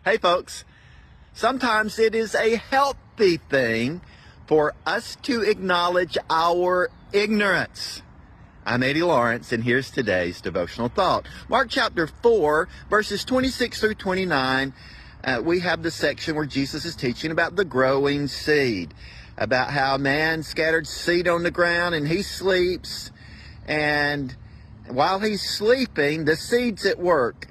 Hey folks, sometimes it is a healthy thing for us to acknowledge our ignorance. I'm Eddie Lawrence, and here's today's devotional thought. Mark chapter 4, verses 26 through 29, we have the section where Jesus is teaching about the growing seed, about how a man scattered seed on the ground and he sleeps, and while he's sleeping, the seed's at work.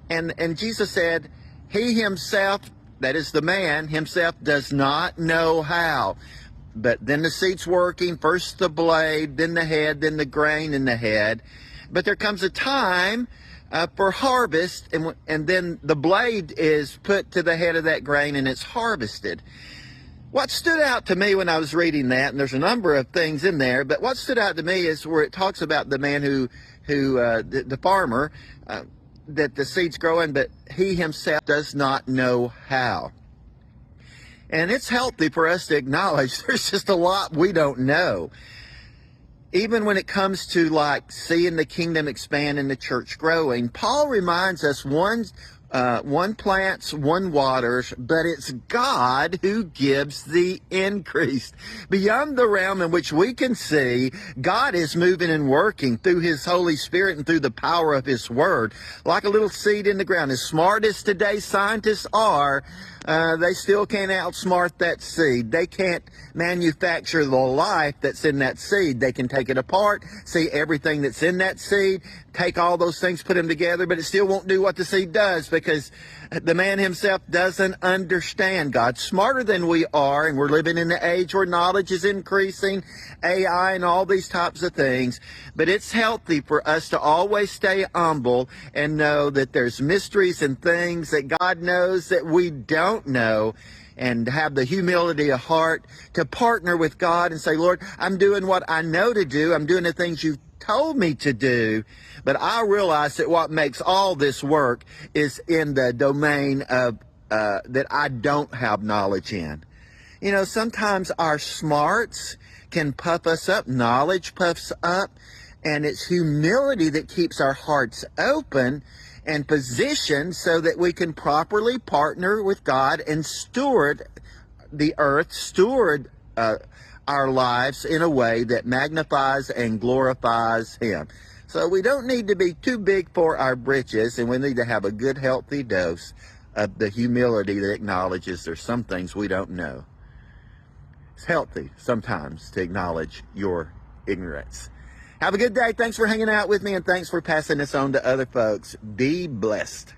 And Jesus said, he himself, that is the man himself, does not know how. But then the seed's working, first the blade, then the head, then the grain in the head. But there comes a time for harvest, and then the blade is put to the head of that grain and it's harvested. What stood out to me when I was reading that, and there's a number of things in there, but what stood out to me is where it talks about the man the farmer, that the seed's growing, but he himself does not know how. And it's healthy for us to acknowledge there's just a lot we don't know. Even when it comes to like seeing the kingdom expand and the church growing, Paul reminds us one plants, one waters, but it's God who gives the increase. Beyond the realm in which we can see, God is moving and working through His Holy Spirit and through the power of His Word. Like a little seed in the ground. As smart as today's scientists are, they still can't outsmart that seed. They can't manufacture the life that's in that seed. They can take it apart, see everything that's in that seed, take all those things, put them together, but it still won't do what the seed does because the man himself doesn't understand. God's smarter than we are, and we're living in the age where knowledge is increasing, AI and all these types of things. But it's healthy for us to always stay humble and know that there's mysteries and things that God knows that we don't know, and have the humility of heart to partner with God and say, Lord, I'm doing what I know to do. I'm doing the things you've told me to do. But I realize that what makes all this work is in the domain of that I don't have knowledge in. You know, sometimes our smarts can puff us up. Knowledge puffs up. And it's humility that keeps our hearts open and positioned so that we can properly partner with God and steward the earth, steward our lives in a way that magnifies and glorifies Him. So we don't need to be too big for our britches, and we need to have a good, healthy dose of the humility that acknowledges there's some things we don't know. It's healthy sometimes to acknowledge your ignorance. Have a good day. Thanks for hanging out with me, and thanks for passing this on to other folks. Be blessed.